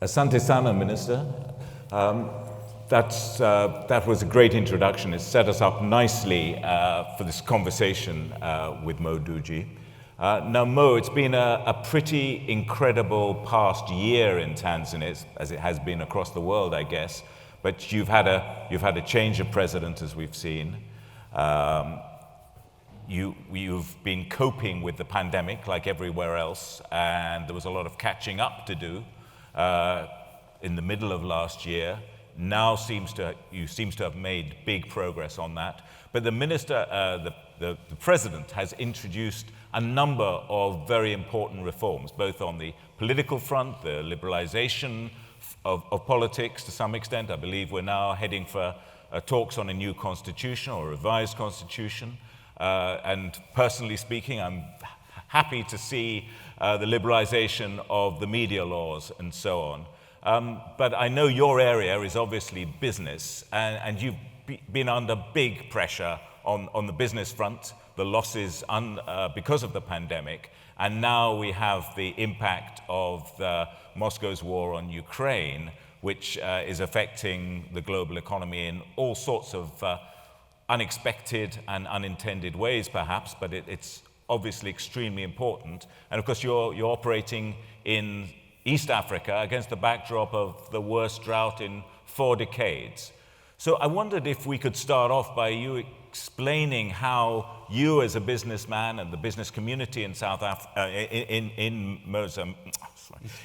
Asante sana, Minister. That was a great introduction. It set us up nicely for this conversation with Mo Dewji. Now, Mo, it's been a pretty incredible past year in Tanzania, as it has been across the world, I guess. But you've had a change of president, as we've seen. You've been coping with the pandemic like everywhere else, and there was a lot of catching up to do in the middle of last year. Now you seem to have made big progress on that. But the minister, the president, has introduced a number of very important reforms, both on the political front, the liberalization of politics to some extent. I believe we're now heading for talks on a new constitution or a revised constitution. And personally speaking, I'm happy to see the liberalization of the media laws and so on. But I know your area is obviously business, and you've been under big pressure on the business front, the losses because of the pandemic, and now we have the impact of Moscow's war on Ukraine, which is affecting the global economy in all sorts of unexpected and unintended ways, perhaps, but it's obviously extremely important. And of course, you're operating in East Africa against the backdrop of the worst drought in 4 decades. So I wondered if we could start off by you explaining how you, as a businessman, and the business community in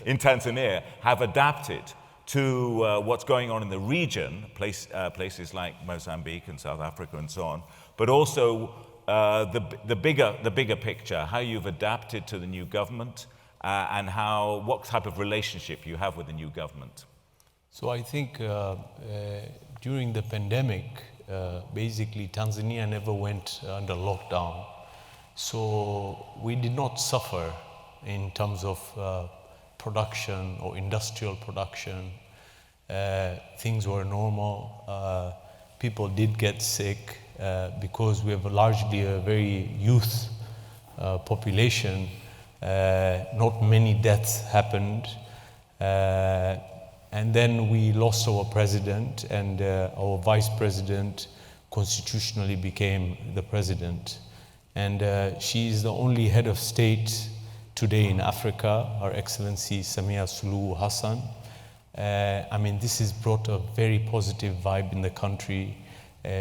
in Tanzania have adapted to what's going on in the region, places like Mozambique and South Africa and so on, but also the bigger picture, how you've adapted to the new government and what type of relationship you have with the new government. So I think during the pandemic, basically Tanzania never went under lockdown. So we did not suffer in terms of production or industrial production. Things were normal. People did get sick because we have largely a very youth population. Not many deaths happened. And then we lost our president, and our vice president constitutionally became the president. And she is the only head of state today in Africa, Her Excellency Samia Suluhu Hassan. I mean, this has brought a very positive vibe in the country.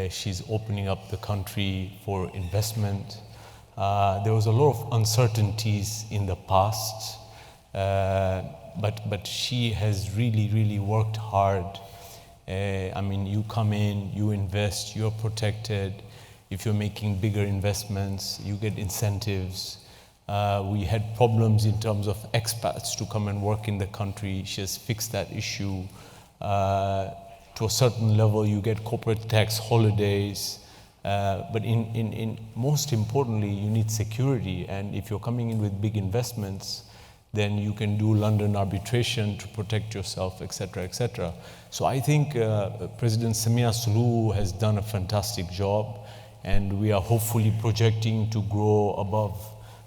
She's opening up the country for investment. There was a lot of uncertainties in the past, but she has really worked hard. I mean, you come in, you invest, you're protected. If you're making bigger investments, you get incentives. We had problems in terms of expats to come and work in the country. She has fixed that issue. To a certain level, you get corporate tax holidays. But most importantly, you need security. And if you're coming in with big investments, then you can do London arbitration to protect yourself, etc., etc. So I think President Samia Suluhu has done a fantastic job, and we are hopefully projecting to grow above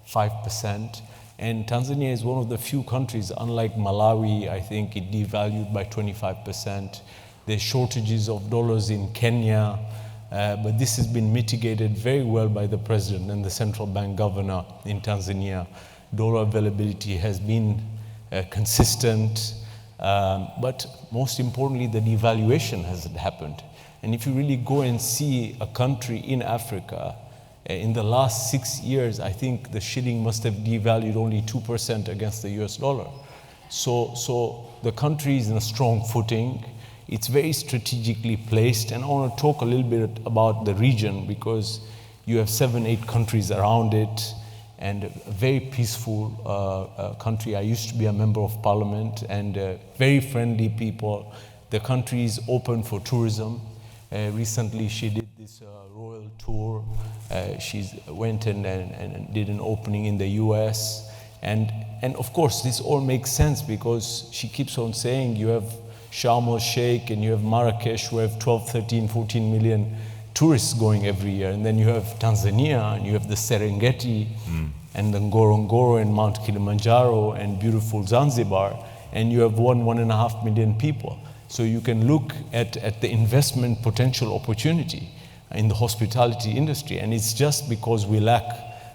5%. And Tanzania is one of the few countries, unlike Malawi, I think it devalued by 25%. There's shortages of dollars in Kenya, but this has been mitigated very well by the president and the central bank governor in Tanzania. Dollar availability has been consistent, but most importantly, the devaluation hasn't happened. And if you really go and see a country in Africa, in the last 6 years, I think the shilling must have devalued only 2% against the US dollar. So the country is in a strong footing. It's very strategically placed, and I want to talk a little bit about the region because you have 7-8 countries around it, and a very peaceful country. I used to be a member of parliament, and very friendly people. The country is open for tourism. Recently, she did this royal tour. She went and did an opening in the US. And of course, this all makes sense because she keeps on saying you have Sharm el-Sheikh and you have Marrakesh, who have 12, 13, 14 million tourists going every year. And then you have Tanzania, and you have the Serengeti, and the Ngorongoro and Mount Kilimanjaro, and beautiful Zanzibar. and you have 1.5 million people. So you can look at the investment potential opportunity in the hospitality industry, and it's just because we lack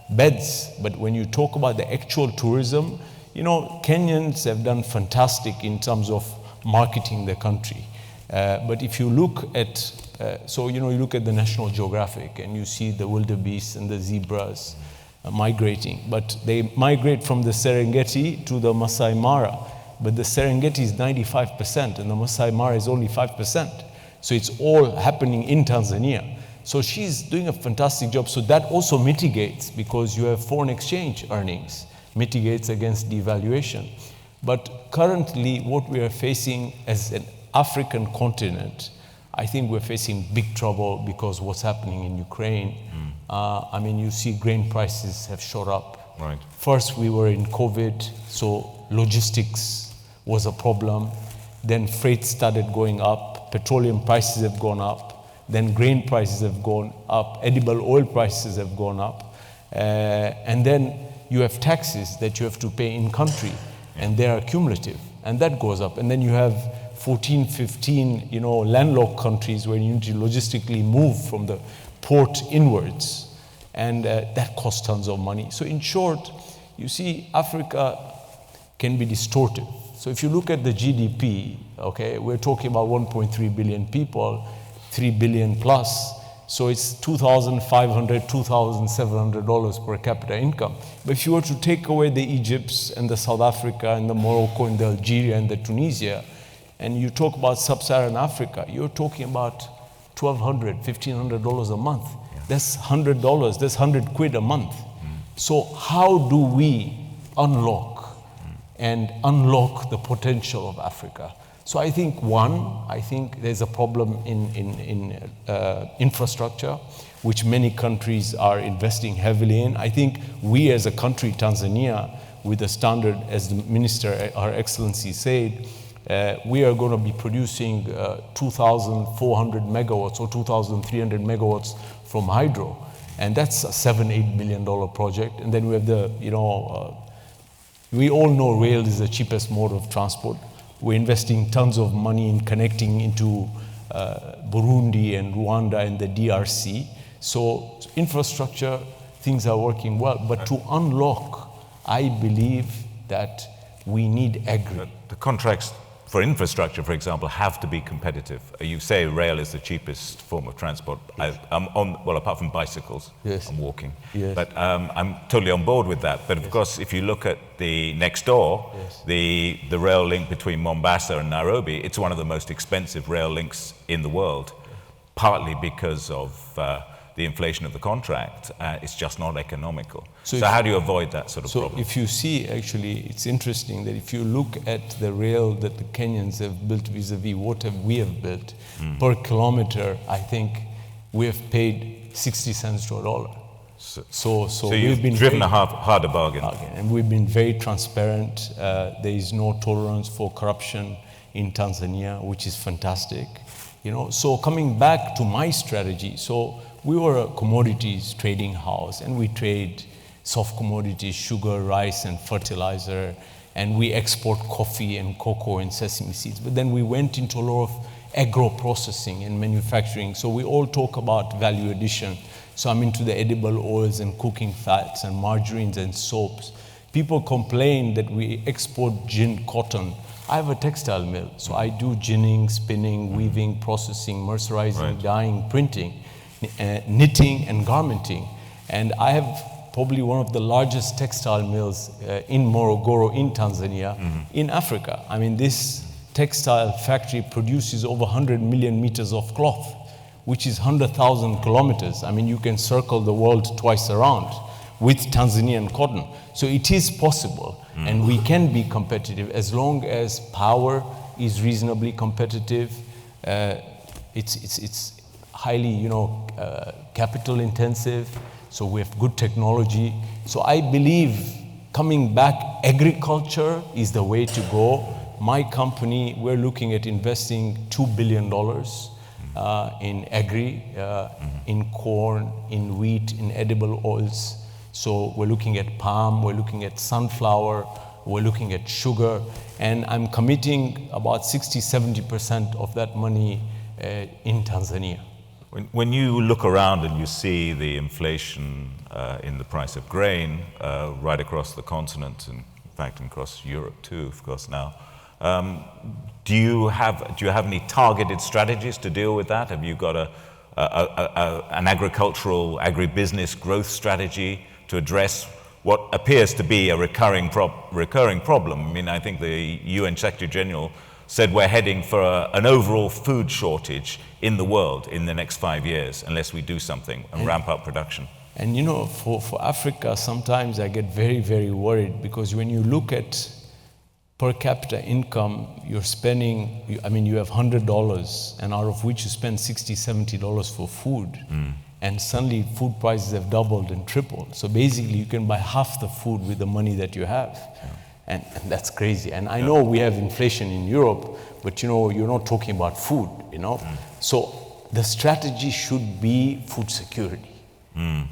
beds. But when you talk about the actual tourism, Kenyans have done fantastic in terms of marketing the country. But if you look at, you look at the National Geographic and you see the wildebeest and the zebras migrating, but they migrate from the Serengeti to the Masai Mara. But the Serengeti is 95% and the Masai Mara is only 5%. So it's all happening in Tanzania. So she's doing a fantastic job. So that also mitigates, because you have foreign exchange earnings, mitigates against devaluation. But currently what we are facing as an African continent, I think we're facing big trouble because what's happening in Ukraine. You see grain prices have shot up. Right. First we were in COVID, so logistics was a problem. Then freight started going up, petroleum prices have gone up, then grain prices have gone up, edible oil prices have gone up, and then you have taxes that you have to pay in country, and they are cumulative, and that goes up. And then you have 14, 15, landlocked countries where you need to logistically move from the port inwards, and that costs tons of money. So in short, you see, Africa can be distorted. So if you look at the GDP, okay, we're talking about 1.3 billion people, 3 billion plus, so it's $2,500, $2,700 per capita income. But if you were to take away the Egypts and the South Africa and the Morocco and the Algeria and the Tunisia, and you talk about sub-Saharan Africa, you're talking about $1,200, $1,500 a month. Yeah. That's $100, that's 100 quid a month. So how do we unlock the potential of Africa? So I think there's a problem in infrastructure, which many countries are investing heavily in. I think we as a country, Tanzania, with the standard, as the Minister, Her Excellency said, we are going to be producing 2,400 megawatts or 2,300 megawatts from hydro. And that's a $7-8 million project. And then we have we all know rail is the cheapest mode of transport. We're investing tons of money in connecting into Burundi and Rwanda and the DRC. So infrastructure, things are working well. But to unlock, I believe that we need agri. The contracts for infrastructure, for example, have to be competitive. You say rail is the cheapest form of transport. Yes. Apart from bicycles, yes. I'm walking. Yes. But I'm totally on board with that. But of course, if you look at the next door, yes. the rail link between Mombasa and Nairobi, it's one of the most expensive rail links in the world, partly because of the inflation of the contract. It's just not economical. So how do you avoid that sort of problem? So if you see, actually, it's interesting that if you look at the rail that the Kenyans have built vis-a-vis what we have built, per kilometer, I think we have paid 60 cents to a dollar. So you've been driven a harder bargain. And we've been very transparent. There is no tolerance for corruption in Tanzania, which is fantastic. So coming back to my strategy, so we were a commodities trading house, and we trade soft commodities, sugar, rice, and fertilizer, and we export coffee and cocoa and sesame seeds. But then we went into a lot of agro-processing and manufacturing. So we all talk about value addition. So I'm into the edible oils and cooking fats and margarines and soaps. People complain that we export gin cotton. I have a textile mill, so I do ginning, spinning, weaving, processing, mercerizing, dyeing, printing, knitting and garmenting. And I have probably one of the largest textile mills in Morogoro in Tanzania, in Africa. I mean, this textile factory produces over 100 million meters of cloth, which is 100,000 kilometers. I mean, you can circle the world twice around with Tanzanian cotton. So it is possible, and we can be competitive as long as power is reasonably competitive. It's highly, capital intensive, so we have good technology. So I believe coming back, agriculture is the way to go. My company, we're looking at investing $2 billion in agri, in corn, in wheat, in edible oils. So we're looking at palm, we're looking at sunflower, we're looking at sugar, and I'm committing about 60-70% of that money in Tanzania. When you look around and you see the inflation in the price of grain right across the continent, and in fact across Europe too, of course now, do you have any targeted strategies to deal with that? Have you got an agricultural, agribusiness growth strategy to address what appears to be a recurring problem? I mean, I think the UN Secretary General said we're heading for an overall food shortage in the world in the next 5 years unless we do something and ramp up production. And you know, for Africa, sometimes I get very, very worried, because when you look at per capita income, you're spending, you have $100, and out of which you spend $60-70 for food. And suddenly food prices have doubled and tripled. So basically you can buy half the food with the money that you have. And that's crazy. And I know we have inflation in Europe, but you're not talking about food, So the strategy should be food security.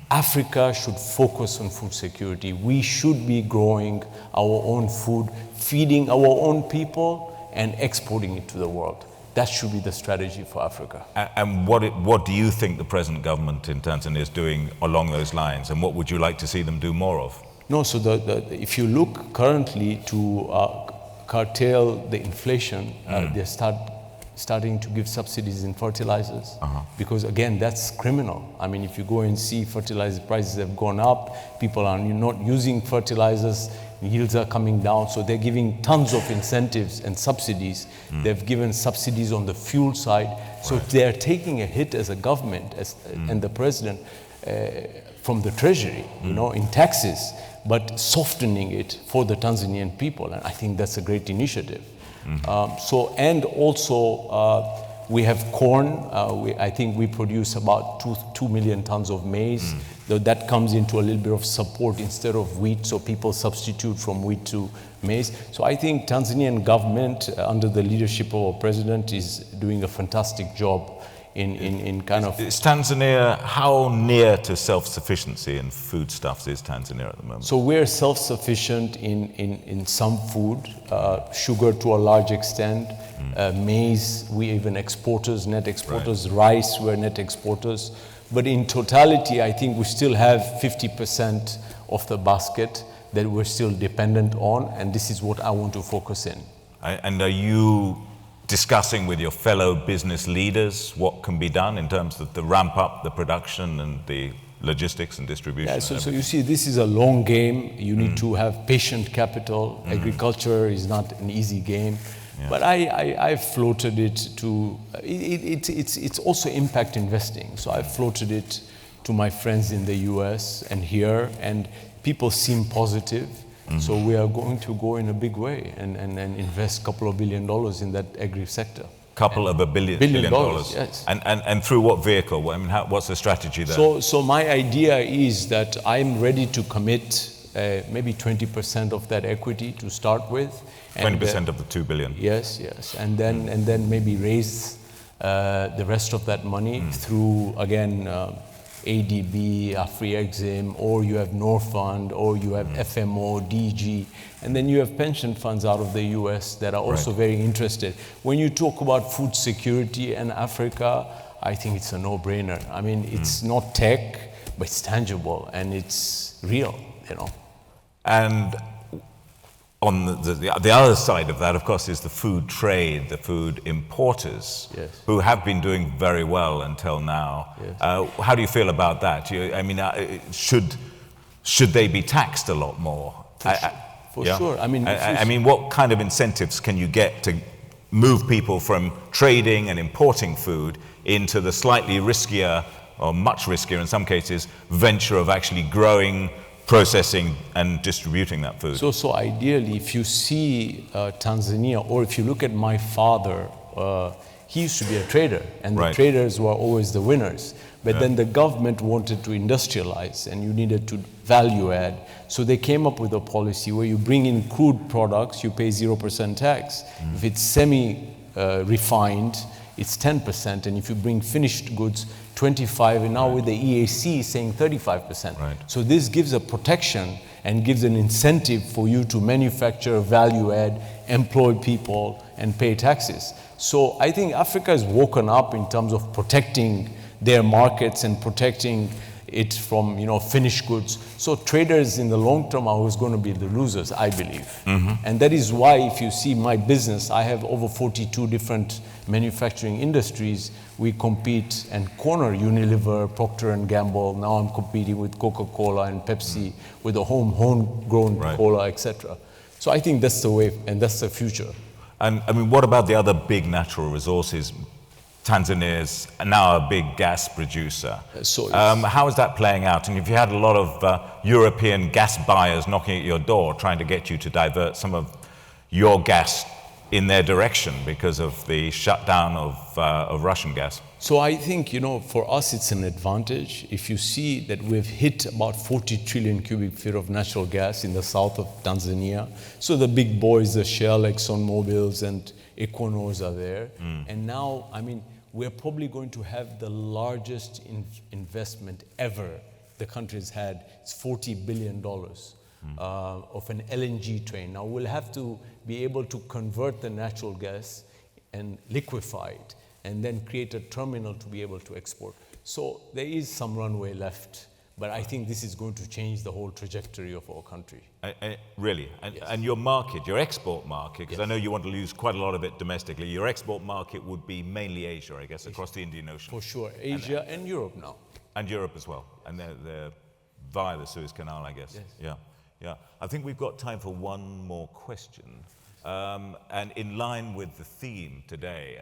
Africa should focus on food security. We should be growing our own food, feeding our own people, and exporting it to the world. That should be the strategy for Africa. And what do you think the present government in Tanzania is doing along those lines, and what would you like to see them do more of? No, so if you look currently to curtail the inflation, they're starting to give subsidies in fertilizers, because again, that's criminal. I mean, if you go and see fertilizer prices have gone up, people are not using fertilizers, yields are coming down, so they're giving tons of incentives and subsidies. They've given subsidies on the fuel side. So if they're taking a hit as a government and the president from the treasury, in taxes, but softening it for the Tanzanian people, and I think that's a great initiative. And also we have corn. I think we produce about 2 million tons of maize. That comes into a little bit of support instead of wheat, so people substitute from wheat to maize. So I think Tanzanian government, under the leadership of our president, is doing a fantastic job in kind of... Is Tanzania, how near to self-sufficiency in foodstuffs is Tanzania at the moment? So we're self-sufficient in some food, sugar to a large extent, maize, we even exporters, net exporters, rice, we're net exporters. But in totality, I think we still have 50% of the basket that we're still dependent on, and this is what I want to focus in. And are you discussing with your fellow business leaders what can be done in terms of the ramp up, the production and the logistics and distribution? Yeah, so you see, this is a long game. You need to have patient capital. Agriculture is not an easy game. Yeah. But I've floated it to, it's also impact investing. So I've floated it to my friends in the US and here, and people seem positive. So we are going to go in a big way and invest a couple of $1 billion in that agri sector. Couple of billion dollars. Yes. And through what vehicle? I mean, what's the strategy there? So my idea is that I'm ready to commit maybe 20% of that equity to start with. 20% of the 2 billion. Yes. And then maybe raise the rest of that money through, again, ADB, Afri-Exim, or you have Norfund, or you have FMO, DG, and then you have pension funds out of the US that are also very interested. When you talk about food security in Africa, I think it's a no-brainer. I mean, it's not tech, but it's tangible and it's real, And on the other side of that, of course, is the food trade, the food importers, who have been doing very well until now. Yes. How do you feel about that? Should they be taxed a lot more? For sure. I mean, what kind of incentives can you get to move people from trading and importing food into the slightly riskier, or much riskier in some cases, venture of actually growing, processing and distributing that food? So ideally, if you see Tanzania, or if you look at my father, he used to be a trader, and the traders were always the winners. But then the government wanted to industrialize, and you needed to value add. So they came up with a policy where you bring in crude products, you pay 0% tax. If it's semi-refined, it's 10%, and if you bring finished goods, 25, and now with the EAC saying 35%. Right. So this gives a protection and gives an incentive for you to manufacture, value add, employ people, and pay taxes. So I think Africa has woken up in terms of protecting their markets and protecting it from, finished goods. So traders in the long term are always going to be the losers, I believe. And that is why, if you see my business, I have over 42 different manufacturing industries. We compete and corner Unilever, Procter & Gamble. Now I'm competing with Coca-Cola and Pepsi with a homegrown cola, etc. So I think that's the way, and that's the future. And I mean, what about the other big natural resources? Tanzania's now a big gas producer. How is that playing out? And if you had a lot of European gas buyers knocking at your door trying to get you to divert some of your gas in their direction because of the shutdown of Russian gas? So I think, for us it's an advantage. If you see that we've hit about 40 trillion cubic feet of natural gas in the south of Tanzania. So the big boys, the Shell, ExxonMobils, and Equinors are there. And now, we're probably going to have the largest investment ever the country's had. It's $40 billion of an LNG train. Now we'll have to be able to convert the natural gas and liquefy it, and then create a terminal to be able to export. So there is some runway left, but I think this is going to change the whole trajectory of our country. Really? And your market, your export market, because I know you want to lose quite a lot of it domestically, your export market would be mainly Asia, I guess, across the Indian Ocean. For sure, Asia and Europe now. And Europe as well, and they're via the Suez Canal, I guess. Yes. Yeah. I think we've got time for one more question. And in line with the theme today,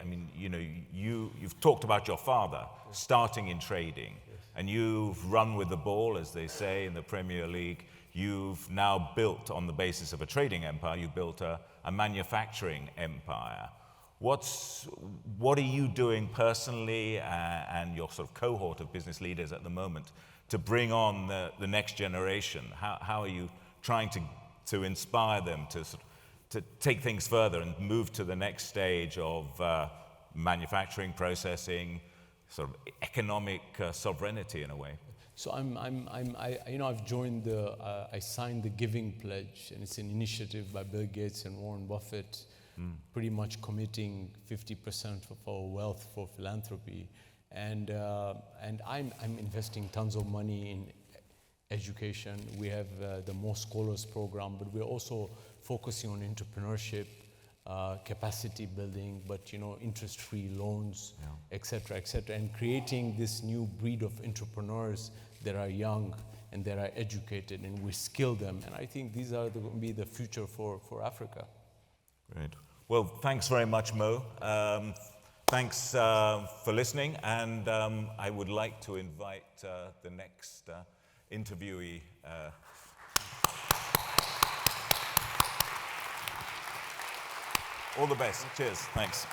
you've talked about your father starting in trading, and you've run with the ball, as they say in the Premier League. You've now built, on the basis of a trading empire, you built a manufacturing empire. What are you doing personally and your sort of cohort of business leaders at the moment to bring on the next generation? How are you trying to inspire them to take things further and move to the next stage of manufacturing, processing, sort of economic sovereignty in a way? So I've joined I signed the Giving Pledge, and it's an initiative by Bill Gates and Warren Buffett, pretty much committing 50% of our wealth for philanthropy. And I'm investing tons of money in education. We have the More Scholars program, but we're also focusing on entrepreneurship, capacity building, but interest-free loans, et cetera, and creating this new breed of entrepreneurs that are young and that are educated, and we skill them. And I think these are going to be the future for Africa. Great. Well, thanks very much, Mo. Thanks for listening, and I would like to invite the next interviewee. All the best. Cheers. Thanks.